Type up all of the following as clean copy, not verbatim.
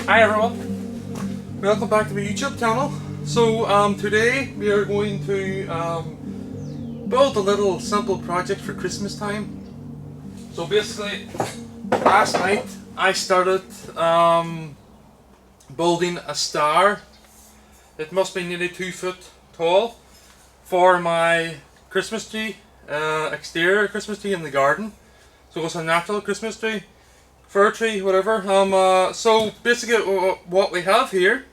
Hi everyone, welcome back to my YouTube channel. So today we are going to build a little simple project for Christmas time. So basically last night I started building a star. It must be nearly 2 foot tall for my Christmas tree, exterior Christmas tree in the garden. So it's a natural Christmas tree, fir tree, whatever. So basically what we have here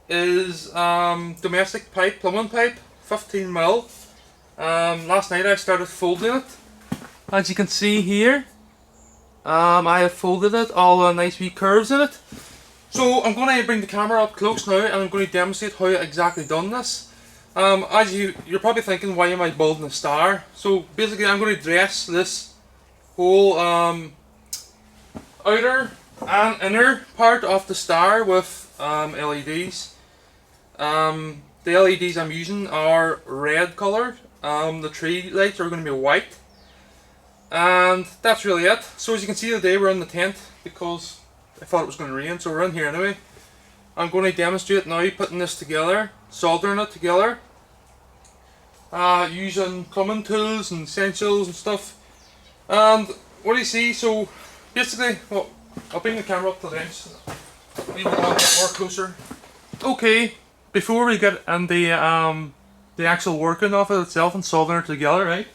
is domestic pipe, plumbing pipe, 15mm. Last night I started folding it. As you can see here, I have folded it, all the nice wee curves in it. So I'm going to bring the camera up close now and I'm going to demonstrate how I exactly done this. As you're probably thinking, why am I building a star? So basically I'm going to dress this whole outer and inner part of the star with LEDs. The LEDs I'm using are red colour. The tree lights are going to be white. And that's really it. So as you can see today we're in the tent because I thought it was going to rain, so we're in here anyway. I'm going to demonstrate now putting this together, soldering it together, using plumbing tools and essentials and stuff. And what do you see? So basically, well, I'll bring the camera up to the lens. Maybe a little bit more closer. Okay, before we get in the actual working of it itself and soldering it together, right?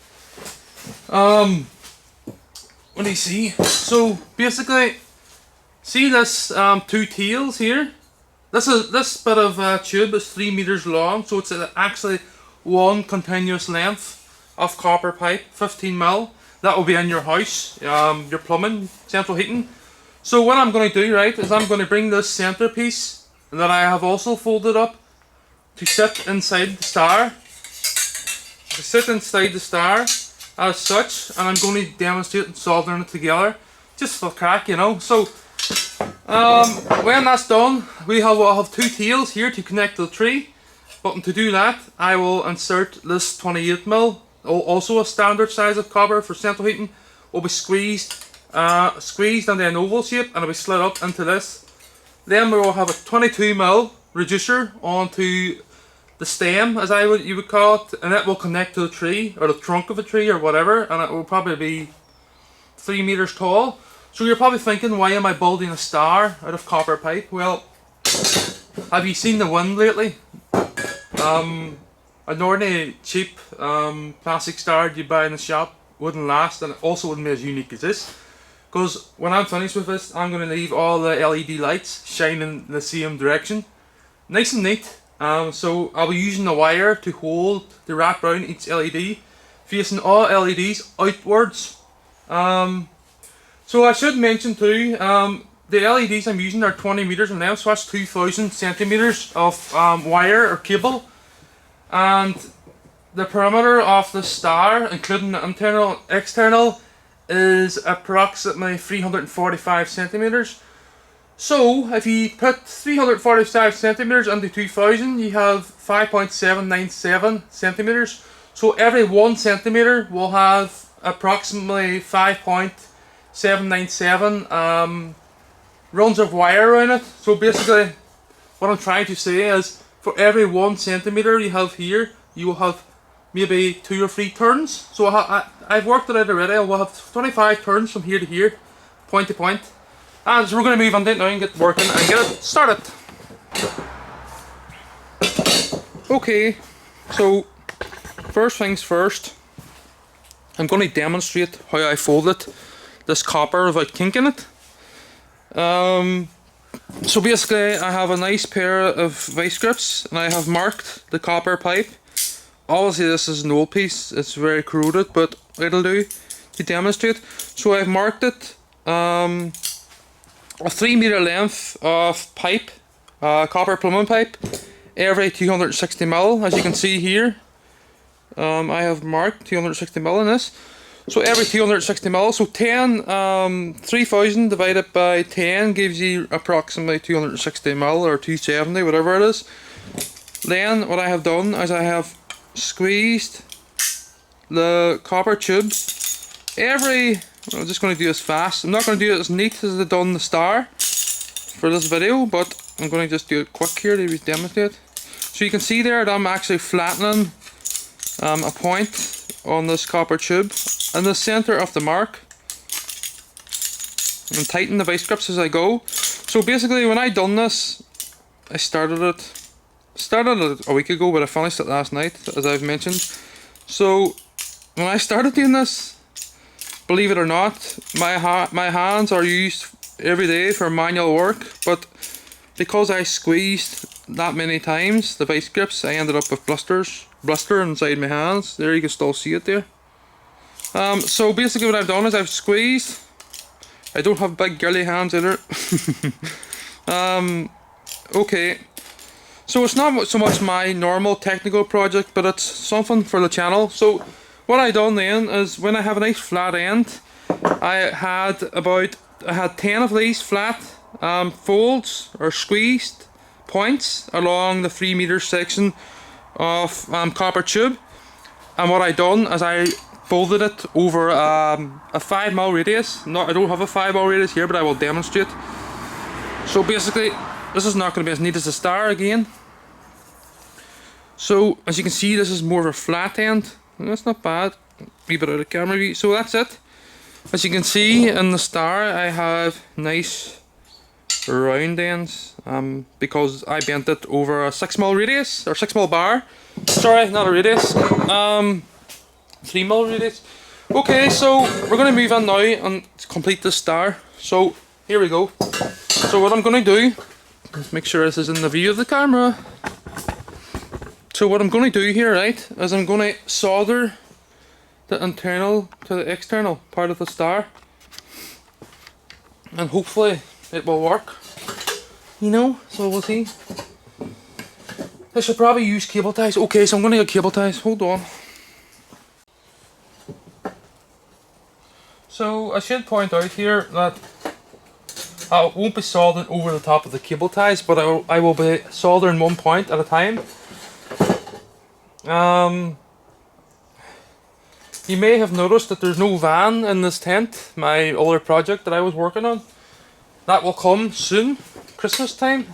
What do you see? So basically, see this two tails here? This bit of tube is 3 meters long, so it's actually one continuous length of copper pipe, 15mm. That will be in your house, your plumbing, central heating. So what I'm going to do, right, is I'm going to bring this centerpiece that I have also folded up to sit inside the star. As such, and I'm going to demonstrate soldering it together, just for crack, you know. So when that's done, I'll have two tails here to connect to the tree. But to do that, I will insert this 28mm, also a standard size of copper for central heating, will be squeezed into an oval shape and it'll be slid up into this. Then we will have a 22mm reducer onto the stem, as you would call it, and it will connect to the tree or the trunk of a tree or whatever, and it will probably be 3 meters tall. So you're probably thinking, why am I building a star out of copper pipe? Well, have you seen the wind lately? An ordinary cheap plastic star you buy in the shop wouldn't last, and it also wouldn't be as unique as this. Because when I'm finished with this, I'm going to leave all the LED lights shining in the same direction. Nice and neat. So I'll be using the wire to hold the wrap around each LED, facing all LEDs outwards. So I should mention too, the LEDs I'm using are 20 meters in length, so that's 2,000 centimeters of wire or cable. And the perimeter of the star, including the internal, external, is approximately 345 centimeters. So if you put 345 centimeters into 2,000, you have 5.797 centimeters. So every 1 centimeter will have approximately 5.797 runs of wire around it. So basically, what I'm trying to say is, for every 1 centimeter you have here, you will have maybe 2 or 3 turns. So I've worked it out already. I will have 25 turns from here to here, point to point. And so we're going to move on now and get working and get it started. Okay, so first things first, I'm going to demonstrate how I folded this copper without kinking it. So basically I have a nice pair of vice grips and I have marked the copper pipe. Obviously this is an old piece, it's very corroded, but it'll do to demonstrate. So I've marked it a 3 meter length of pipe, copper plumbing pipe, every 260mm, as you can see here. I have marked 260mm in this. So every 260mm, so 3,000 divided by 10 gives you approximately 260mm or 270, whatever it is. Then what I have done is I have squeezed the copper tube I'm just going to do this fast. I'm not going to do it as neat as I've done the star. for this video, but I'm going to just do it quick here to demonstrate. So you can see there that I'm actually flattening a point on this copper tube in the center of the mark and tighten the vice grips as I go. So basically when I done this, I started it a week ago, but I finished it last night, as I've mentioned. So when I started doing this, believe it or not, my hands are used every day for manual work, but because I squeezed that many times the vice grips, I ended up with blister inside my hands. There, you can still see it there. So basically what I've done is I've squeezed. I don't have big girly hands either. Okay, so it's not so much my normal technical project, but it's something for the channel. So what I done then is, when I have a nice flat end, I had 10 of these flat folds or squeezed points along the 3 meter section of copper tube, and what I done is I folded it over a 5mm radius. No, I don't have a 5mm radius here, but I will demonstrate. So basically this is not going to be as neat as the star again. So as you can see, this is more of a flat end, and that's not bad. A wee bit out of camera view. So that's it. As you can see in the star, I have nice round ends because I bent it over a 6mm radius, or 6mm bar. Sorry, not a radius. 3mm radius. Okay, so we're going to move on now and complete this star. So here we go. So what I'm going to do, make sure this is in the view of the camera. So what I'm going to do here, right, is I'm going to solder the internal to the external part of the star, and hopefully it will work, you know, so we'll see. I should probably use cable ties. Okay, so I'm going to get cable ties, hold on. So I should point out here that I won't be soldering over the top of the cable ties, but I will be soldering one point at a time. You may have noticed that there's no van in this tent, my other project that I was working on. That will come soon, Christmas time.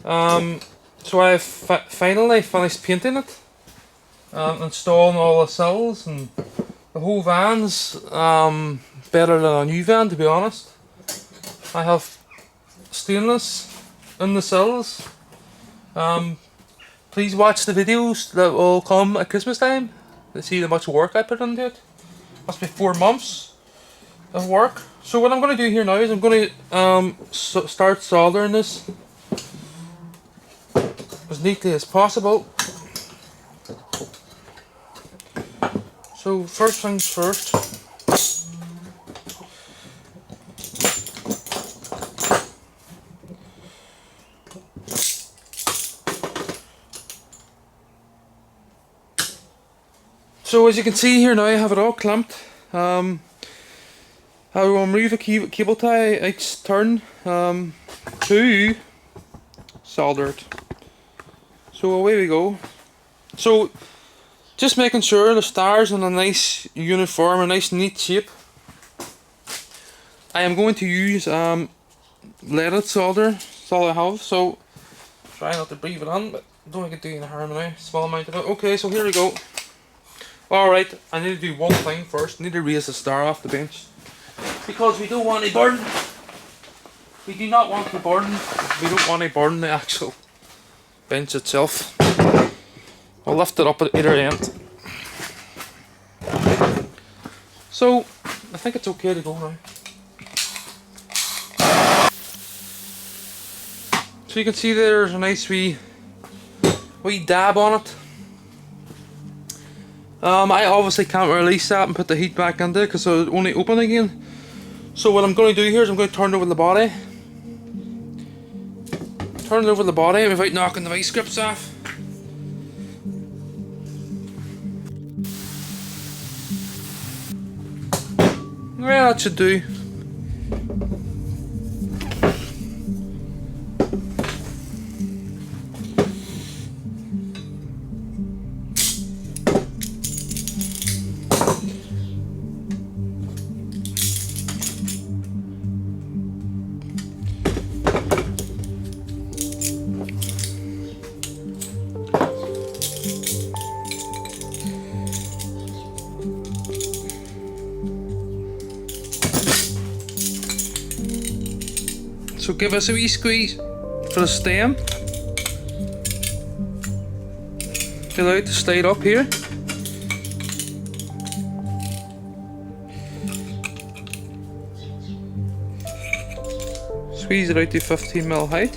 So I've finally finished painting it, installing all the sills, and the whole van's better than a new van, to be honest. I have stainless in the sills. Please watch the videos that will come at Christmas time to see how much work I put into it. Must be 4 months of work. So what I'm going to do here now is I'm going to start soldering this as neatly as possible. So first things first. So as you can see here now, I have it all clamped. I will remove a cable tie each turn to solder it. So away we go. So just making sure the star's in a nice uniform, a nice neat shape. I am going to use leaded solder, that's all I have. So try not to breathe it on, but I don't think I can do any harm now. Small amount of it. Okay, so here we go. Alright, I need to do one thing first. I need to raise the star off the bench, because we don't want to burn. We do not want to burn. We don't want to burn the actual bench itself. I'll lift it up at either end. So I think it's okay to go now. So you can see there's a nice wee dab on it. I obviously can't release that and put the heat back into it because it'll only open again. So what I'm going to do here is I'm going to turn it over the body. Turn it over the body without knocking the vice grips off. Well, that should do. So give us a wee squeeze for the stem. Allow it to slide up here. Squeeze it out to 15mm height.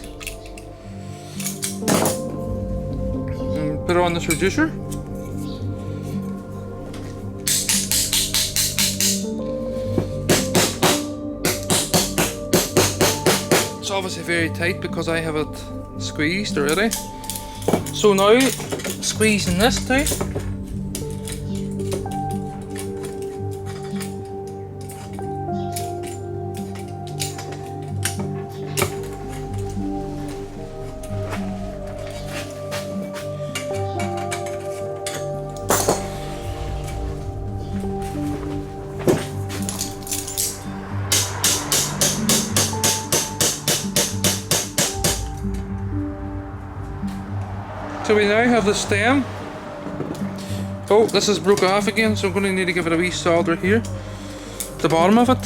And put it on this reducer. It's obviously very tight because I have it squeezed already. So now, squeezing this too. So we now have the stem. Oh, this is broke off again, so I'm going to need to give it a wee solder here. The bottom of it.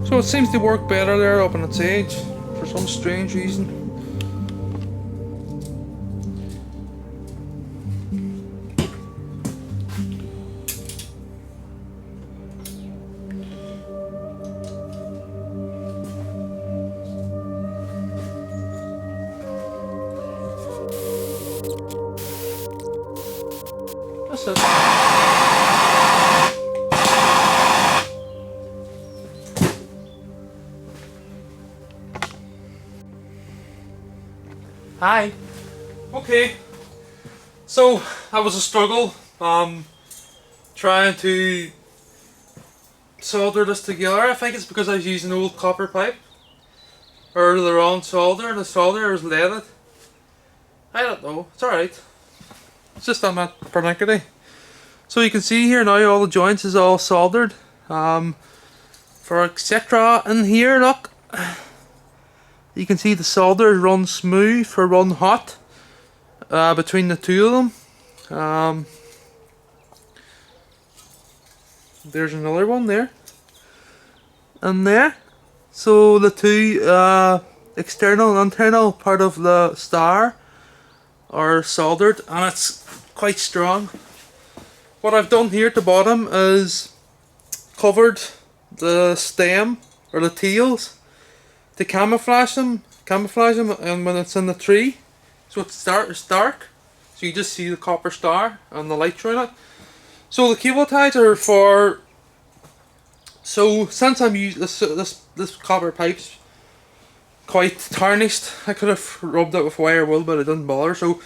So it seems to work better there up on its edge for some strange reason. That's it. Hi. Okay. So that was a struggle. Trying to solder this together. I think it's because I was using an old copper pipe. Or the wrong solder. The solder was leaded. I don't know. It's alright. It's just on that pernickety. So you can see here now all the joints is all soldered. For etc. in here, look. You can see the solder runs smooth or run hot between the two of them. There's another one there. And there. So the two external and internal part of the star are soldered, and it's quite strong. What I've done here at the bottom is covered the stem or the tails to camouflage them, and when it's in the tree, so it's dark, so you just see the copper star and the light through it. So the cable ties are for. So since I'm using this copper pipe's quite tarnished, I could have rubbed it with wire wool, but it didn't bother. So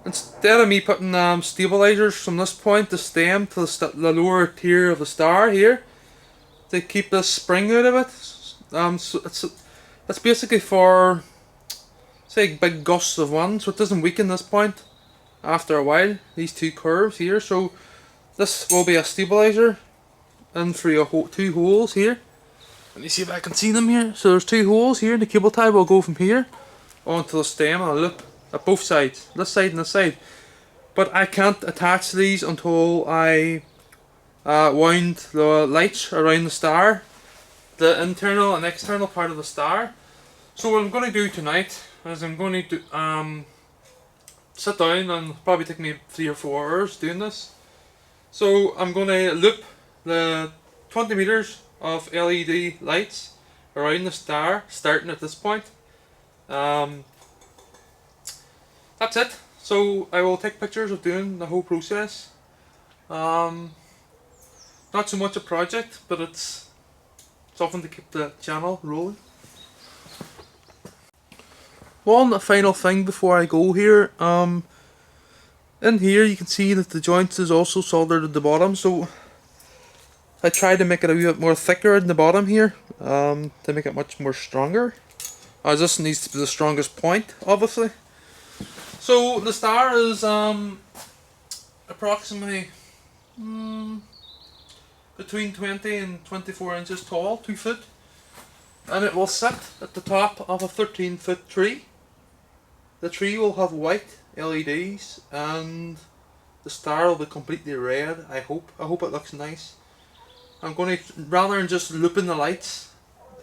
instead of me putting stabilizers from this point, the stem to the lower tier of the star here, to keep the spring out of it. So it's basically for, say, big gusts of wind, so it doesn't weaken this point after a while, these two curves here. So this will be a stabilizer in through two holes here. Let me see if I can see them here. So there's two holes here, and the cable tie will go from here onto the stem and a loop at both sides, this side and this side. But I can't attach these until I wound the lights around the star, the internal and external part of the star. So what I'm going to do tonight is I'm going to sit down, and probably take me 3 or 4 hours doing this. So I'm going to loop the 20 meters of LED lights around the star, starting at this point. That's it. So I will take pictures of doing the whole process. Not so much a project, but it's something to keep the channel rolling. one final thing before I go here. In here you can see that the joint is also soldered at the bottom, so I tried to make it a wee bit more thicker in the bottom here, to make it much more stronger. As this needs to be the strongest point, obviously. So the star is approximately between 20 and 24 inches tall, 2 foot, and it will sit at the top of a 13-foot tree. The tree will have white LEDs and the star will be completely red. I hope it looks nice. I'm going to, rather than just looping the lights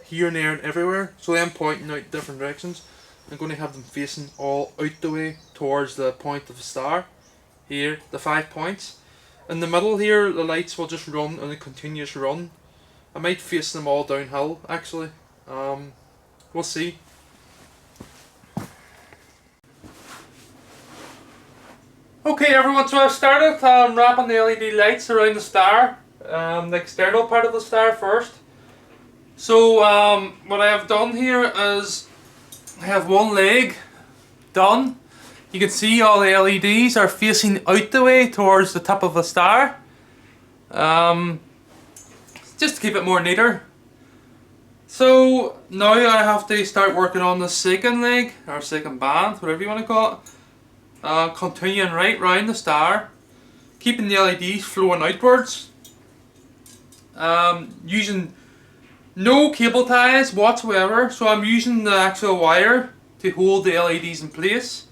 here and there and everywhere, so I'm pointing out different directions, I'm going to have them facing all out the way towards the point of the star. Here, the 5 points. In the middle here, the lights will just run in a continuous run. I might face them all downhill, actually. We'll see. Okay everyone, so I've started wrapping the LED lights around the star. The external part of the star first. So what I have done here is I have one leg done. You can see all the LEDs are facing out the way towards the tip of the star. Just to keep it more neater. So now I have to start working on the second leg, or second band, whatever you want to call it. Continuing right round the star, keeping the LEDs flowing outwards. Using no cable ties whatsoever, so I'm using the actual wire to hold the LEDs in place.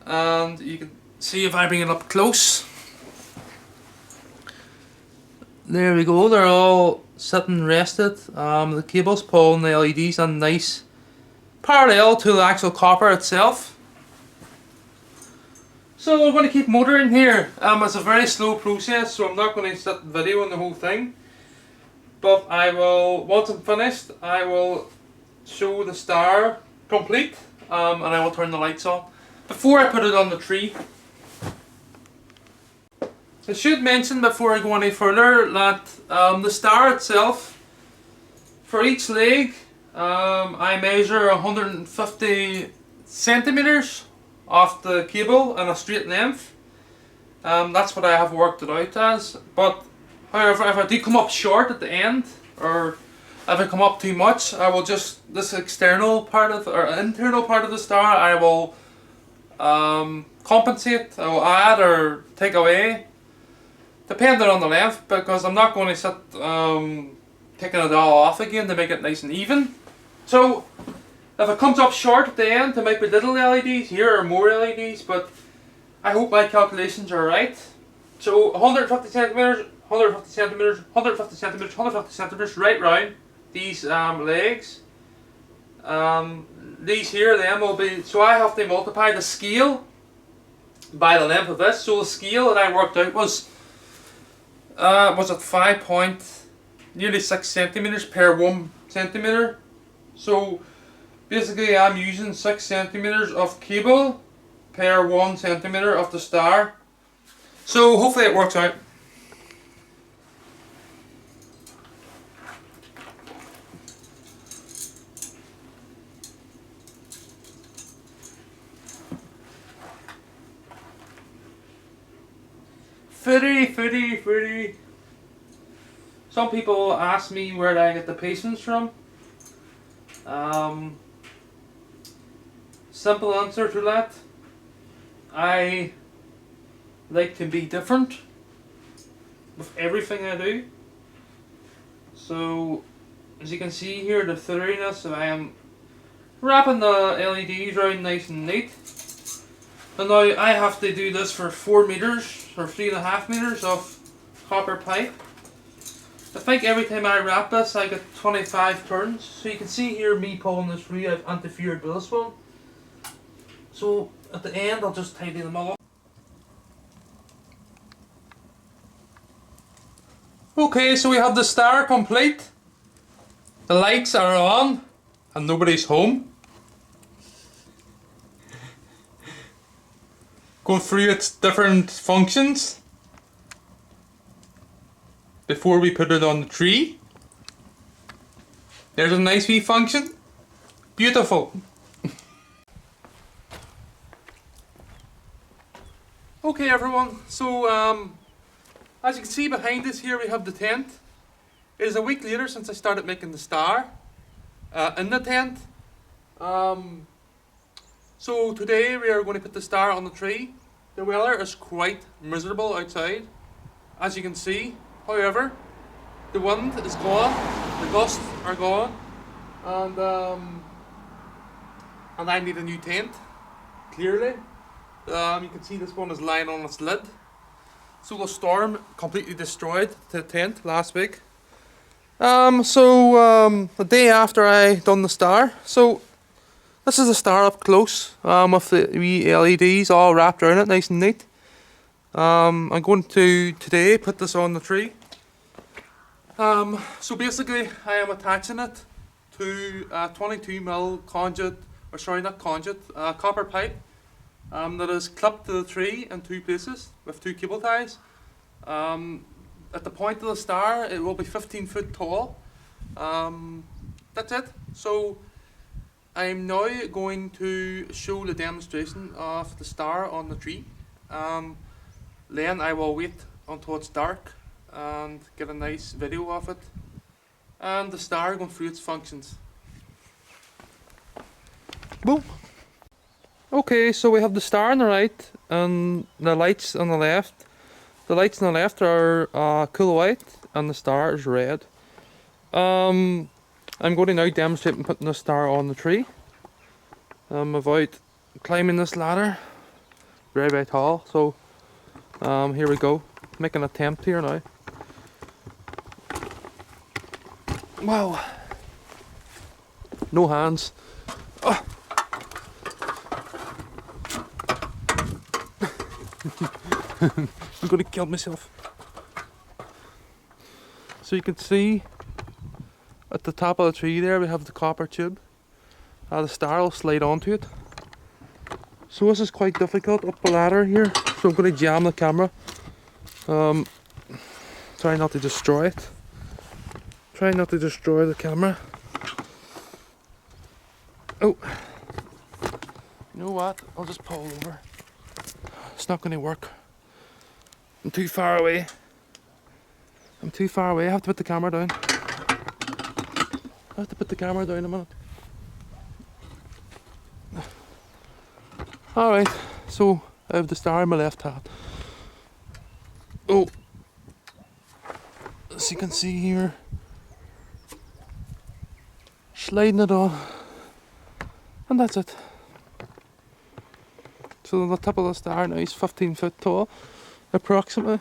And you can see if I bring it up close. There we go, they're all sitting rested. The cable's pulling the LEDs on nice parallel to the actual copper itself. So we're going to keep motoring here. It's a very slow process, so I'm not going to sit videoing the whole thing. But I will, once I'm finished, I will show the star complete, and I will turn the lights on before I put it on the tree. I should mention before I go any further that the star itself, for each leg, I measure 150 centimeters off the cable in a straight length. That's what I have worked it out as. But however, if I do come up short at the end, or if I come up too much, I will just, this external part of, or internal part of the star, I will compensate, I will add or take away, depending on the length, because I'm not going to sit taking it all off again to make it nice and even. So if it comes up short at the end, there might be little LEDs here or more LEDs, but I hope my calculations are right. So 150 centimeters, 150 centimeters, 150 centimeters, 150 centimeters, right round these legs. These here then will be, so I have to multiply the scale by the length of this. So the scale that I worked out was at 5 point, nearly 6 centimeters per 1 centimeter. So basically I'm using 6 centimeters of cable per 1 centimeter of the star. So hopefully it works out. Footy. Some people ask me where I get the patience from. Simple answer to that. I like to be different with everything I do. So as you can see here, the thoroughness, I am wrapping the LEDs around nice and neat. And now I have to do this for 4 meters or 3.5 meters of copper pipe. I think every time I wrap this I get 25 turns. So you can see here me pulling this through. I've interfered with this one. So at the end I'll just tidy them all up. Okay, so we have the star complete. The lights are on and nobody's home. Go through its different functions before we put it on the tree. There's a nice wee function. Beautiful. Okay everyone, so as you can see behind us here we have the tent. It is a week later since I started making the star in the tent. So today we are going to put the star on the tree. The weather is quite miserable outside, as you can see. However, the wind is gone, the gusts are gone, and I need a new tent, clearly. You can see this one is lying on its lid. So the storm completely destroyed the tent last week. The day after I done the star, so this is the star up close, with the wee LEDs all wrapped around it, nice and neat. I'm going to today put this on the tree. So basically I am attaching it to a 22mm conduit, or sorry, not conduit, copper pipe. That is clipped to the tree in two places with two cable ties. At the point of the star it will be 15 foot tall. That's it. So I'm now going to show the demonstration of the star on the tree. Then I will wait until it's dark and get a nice video of it and the star going through its functions. Boom. Okay, so we have the star on the right and the lights on the left. The lights on the left are cool white and the star is red. I'm going to now demonstrate putting the star on the tree without climbing this ladder. Very, very tall. So here we go. Make an attempt here now. Wow. No hands. Oh. I'm going to kill myself. So you can see at the top of the tree there we have the copper tube. The star will slide onto it. So this is quite difficult up the ladder here. So I'm going to jam the camera. Try not to destroy it. Try not to destroy the camera. Oh. You know what? I'll just pull over. It's not going to work. I'm too far away. I'm too far away. I have to put the camera down. I have to put the camera down a minute. Alright, so I have the star in my left hand. Oh, as you can see here, sliding it on, and that's it. So the top of the star now is 15 foot tall, approximately.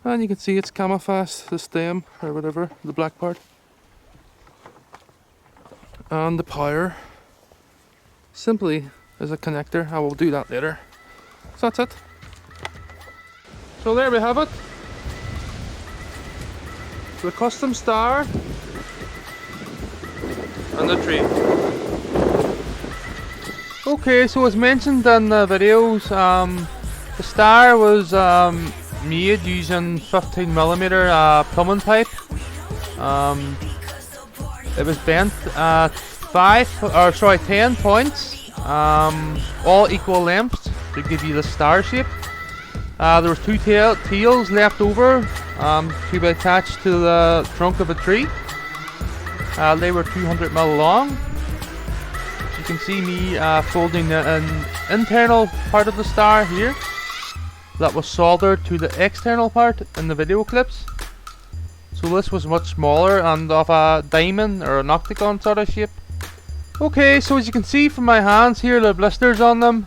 And you can see it's camouflaged, the stem or whatever, the black part. And the power simply is a connector. I will do that later. So that's it. So there we have it. The custom star and the tree. Okay, so as mentioned in the videos, the star was made using 15mm plumbing pipe. It was bent at 10 points, all equal lengths to give you the star shape. There was two tails left over to be attached to the trunk of a tree. They were 200mm long. You can see me folding an internal part of the star here that was soldered to the external part in the video clips. So this was much smaller and of a diamond or an octagon sort of shape. Okay, so as you can see from my hands here, the blisters on them,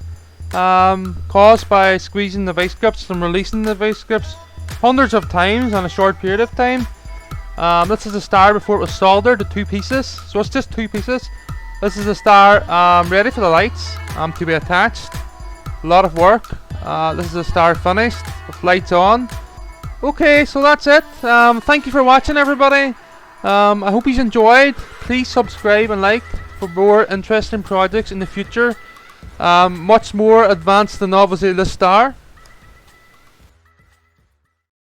caused by squeezing the vice grips and releasing the vice grips hundreds of times in a short period of time. This is the star before it was soldered to two pieces, so it's just two pieces. This is the star ready for the lights to be attached. A lot of work. This is the star finished with lights on. Okay, so that's it. Thank you for watching, everybody. I hope you enjoyed. Please subscribe and like for more interesting projects in the future. Much more advanced than obviously the star.